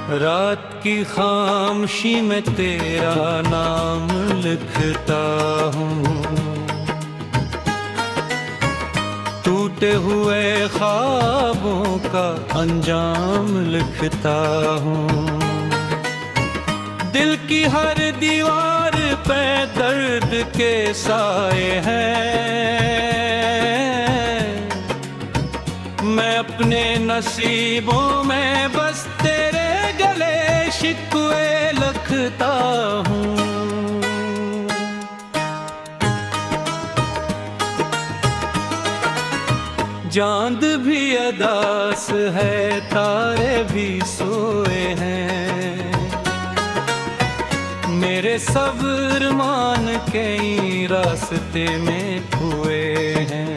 रात की खामोशी में तेरा नाम लिखता हूँ, टूटे हुए ख्वाबों का अंजाम लिखता हूँ। दिल की हर दीवार पे दर्द के साए हैं, मैं अपने नसीबों में बस तेरे गले शिकवे लिखता हूँ। चांद भी अदास है, तारे भी सोए हैं, मेरे सब्र मान कई रास्ते में खोए हैं।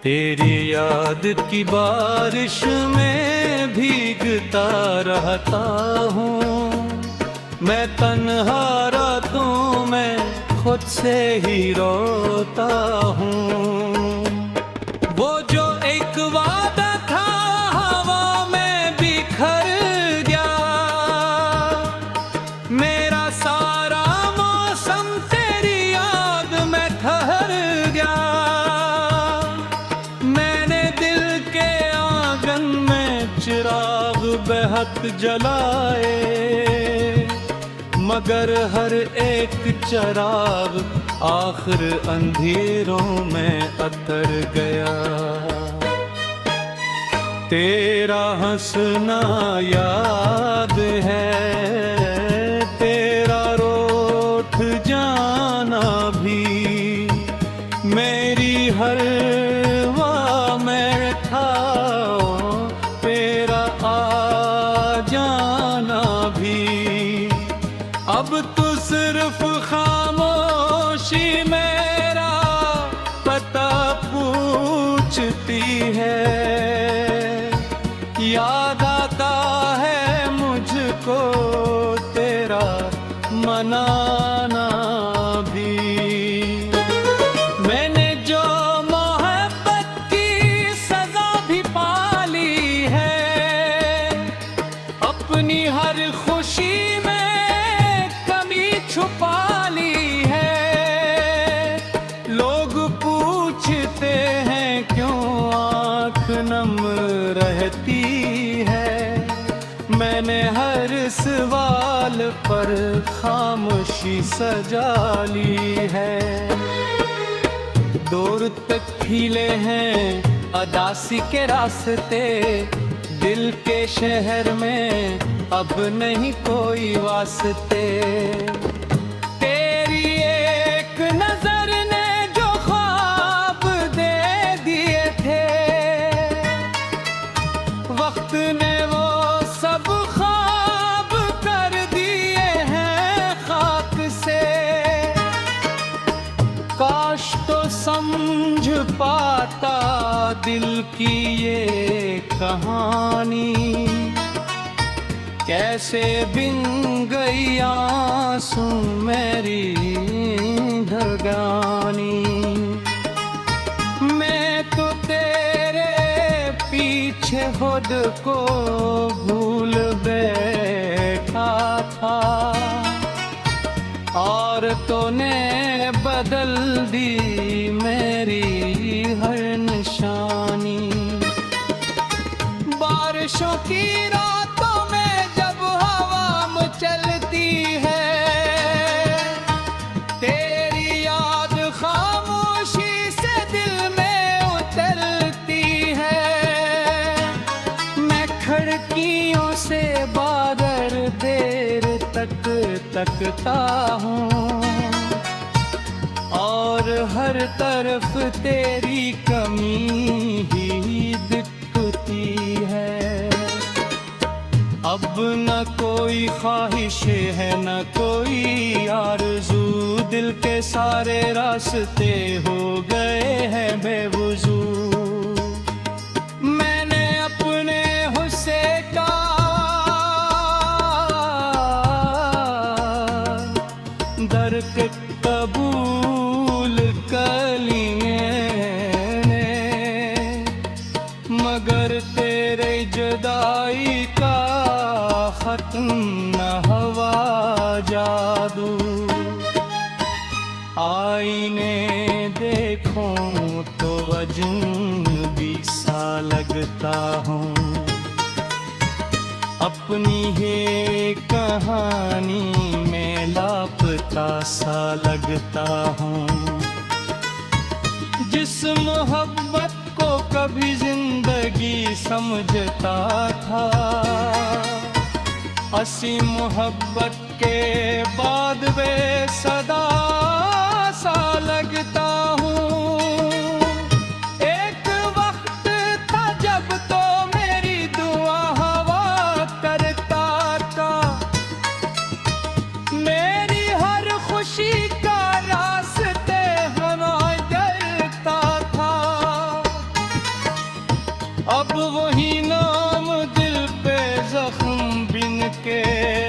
तेरी याद की बारिश में भीगता रहता हूँ, मैं तन्हा रातों में खुद से ही रोता हूँ। वो जो एक वादा था हवा में बिखर गया, मेरा सारा मौसम तेरी याद में ठहर गया। मैंने दिल के आंगन में चिराग बेहद जलाए, मगर हर एक चिराग आखिर अंधेरों में अतर गया। तेरा हंसना याद है, तेरा रूठ जाना भी, मेरी हर वाह में था तेरा आ जाना भी। अब तो सिर्फ खामोशी मेरा पता पूछती है, याद आता है मुझको तेरा मनाना भी। मैंने जो मोहब्बत की सजा भी पाली है, अपनी हर खुशी में छुपा ली है। लोग पूछते हैं क्यों आँख नम रहती है, मैंने हर सवाल पर खामोशी सजा ली है। दूर तक खिले हैं अदासी के रास्ते, दिल के शहर में अब नहीं कोई वास्ते। तेरी एक नजर ने जो ख्वाब दे दिए थे, वक्त ने वो सब ख्वाब कर दिए हैं खाक से। काश तो समझ पाता दिल की ये कहानी, कैसे बिन गई आंसू मेरी धगानी। मैं तो तेरे पीछे खुद को भूल बैठा था, और तूने बदल दी मेरी हर निशानी। बारिशों की रातों में जब हवा चलती है, तेरी याद खामोशी से दिल में उतरती है। मैं खिड़कियों से बादल देर तक तकता हूँ, और हर तरफ तेरी कमी ही दिखती है। अब न कोई ख्वाहिश है न कोई आरज़ू, दिल के सारे रास्ते हो गए हैं बेवजू। मैंने अपने हुस्से का दर्द कबूल कर लिए, मगर तेरे तेरे जुदाई का खत्म न हवा जादू। आईने देखूं तो अजनबी सा लगता हूँ, अपनी ही कहानी में लापता सा लगता हूँ। जिस मोहब्बत को कभी जिंदगी समझता था, असी मोहब्बत के बाद वे सदा सा लगता हूँ। एक वक्त था जब तो मेरी दुआ हवा करता था, मेरी हर खुशी का रास्ते हवा जलता था। अब वही नाम दिल पे जख्म बिन के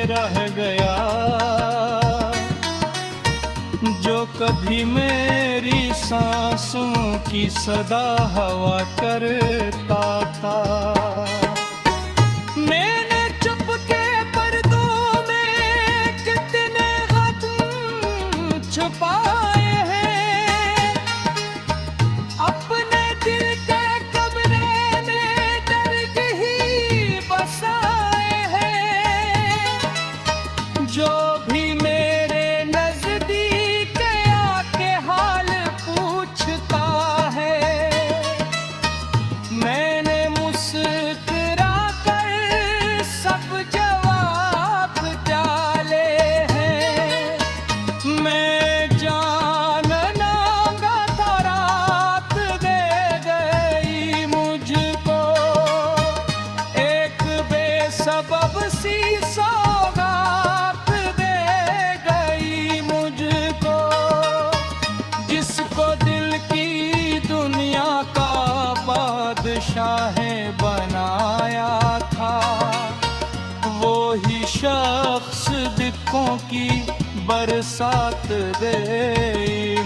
रह गया, जो कभी मेरी सांसों की सदा हवा करता था। मैंने चुपके पर्दों में कितने गम छुपाए हैं, अपने दिल के कमरे में दर्द ही बसाए हैं। जो भी मेरे नजदीक आके हाल पूछता है, मैंने मुस्कुरा कर सब जवाब डाले हैं। मैं जानना था रात दे गई मुझको, एक बेसबब सी सौगात दे गई मुझको। जिसको दिल की दुनिया का बादशाह बनाया था, वो ही शख्स दिक्कों की बरसात दे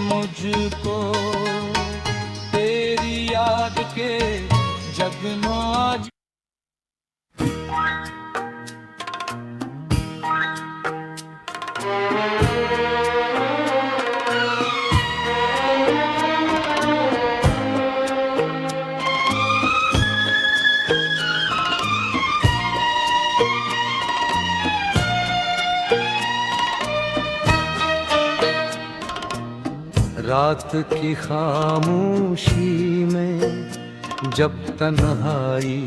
मुझको। तेरी याद के जगनों आज रात की खामोशी में जब तन्हाई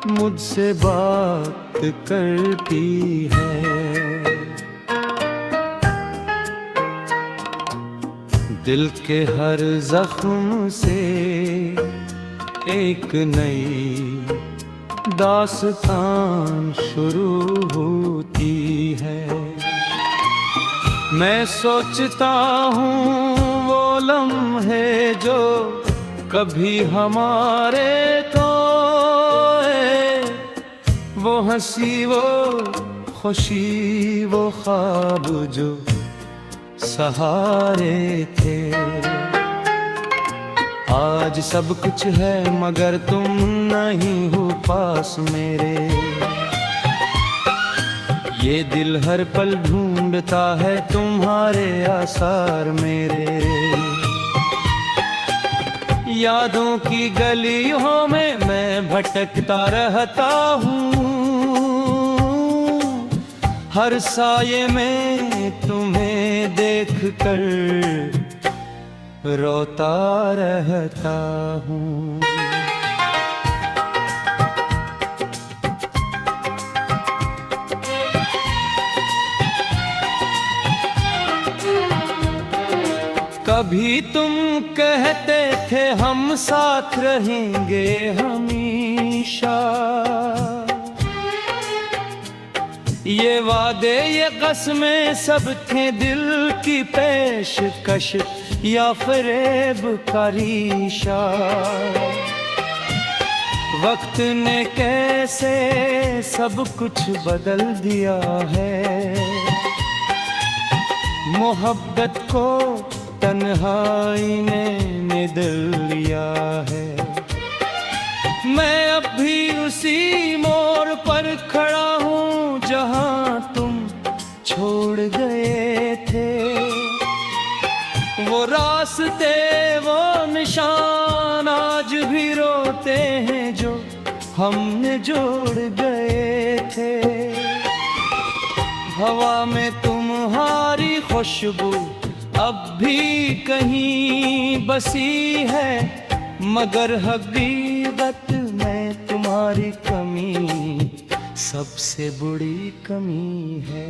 मुझसे बात करती है, दिल के हर जख्म से एक नई दास्तान शुरू होती है। मैं सोचता हूँ वो लम्हे जो कभी हमारे तो वो हंसी वो खुशी वो ख्वाब जो सहारे थे। आज सब कुछ है मगर तुम नहीं हो पास मेरे, ये दिल हर पल ढूंढता है तुम्हारे आसार मेरे। यादों की गलियों में मैं भटकता रहता हूँ, हर साये में तुम्हें देख कर रोता रहता हूँ। कभी तुम कहते थे हम साथ रहेंगे हमेशा, ये वादे ये कसमें सब थे दिल की पेशकश या फरेब का रीशा। वक्त ने कैसे सब कुछ बदल दिया है, मोहब्बत को तन्हाई ने निदल लिया है। मैं अब भी हमने जोड़ गए थे। हवा में तुम्हारी खुशबू अब भी कहीं बसी है, मगर हकीकत में तुम्हारी कमी सबसे बड़ी कमी है।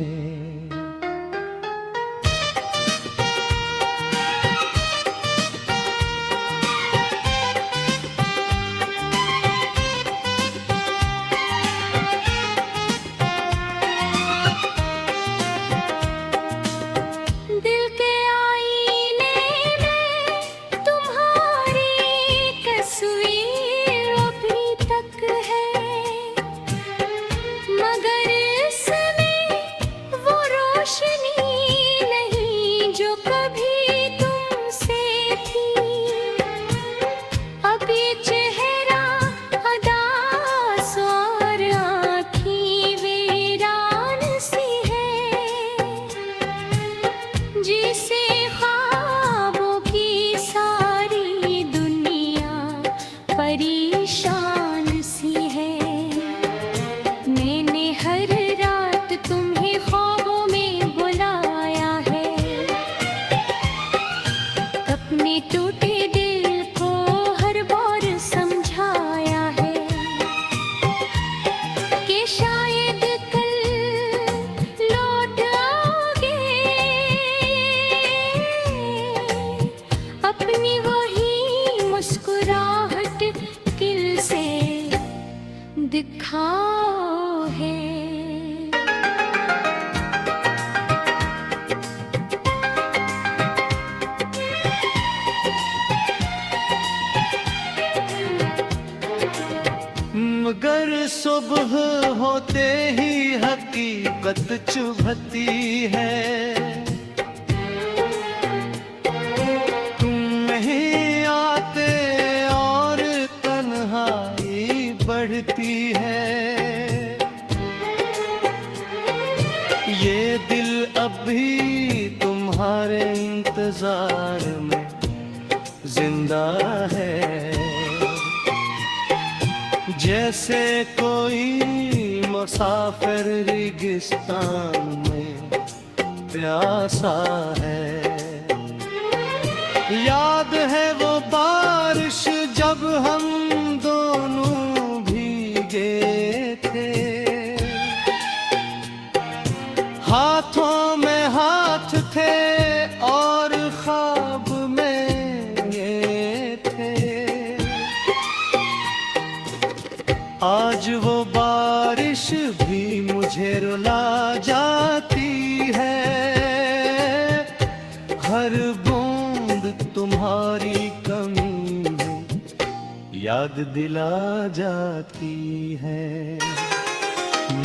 दिखाओ है। मगर सुबह होते ही हकीकत चुभती है। तुम नहीं आते और तन्हाई बढ़ती है। ये दिल अभी तुम्हारे इंतजार में जिंदा है। जैसे कोई मुसाफिर रेगिस्तान में प्यासा है। याद है वो बारिश जब हम दोनों भीगे थे। हाथों में हाथ थे और ख्वाब में ये थे। आज वो बारिश भी मुझे रुला जाती है। हर बूंद तुम्हारी कमी में याद दिला जाती है।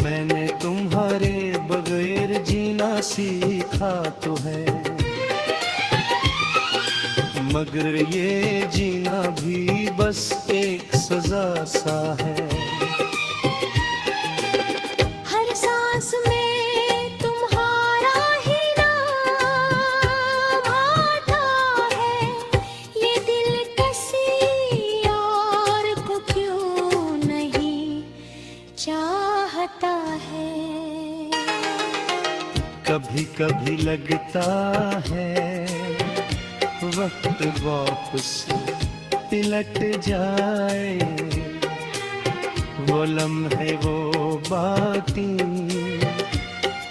मैंने तुम्हारे बगैर जीना सीखा तो है, मगर ये जीना भी बस एक सजा सा है। हर सांस में तुम्हारा ही नाम आता है। ये दिल किसी और को क्यों नहीं चाहता है। कभी कभी लगता है वक्त वापस पलट जाए। वो लम्हे वो बातें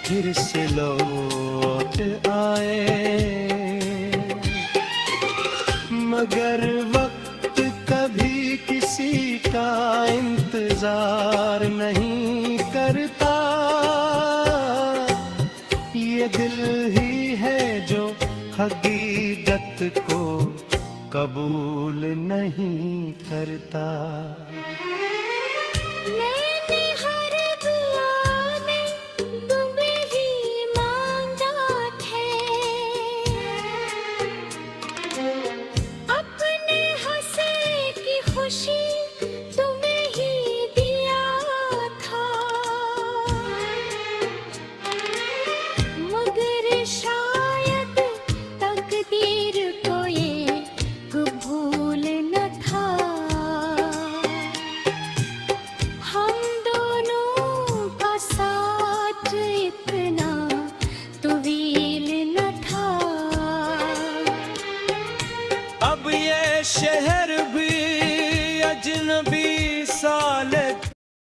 फिर से लौट आए। मगर वक्त कभी किसी का इंतजार नहीं करता। ये दिल ही है जो हकीकत को कबूल नहीं करता।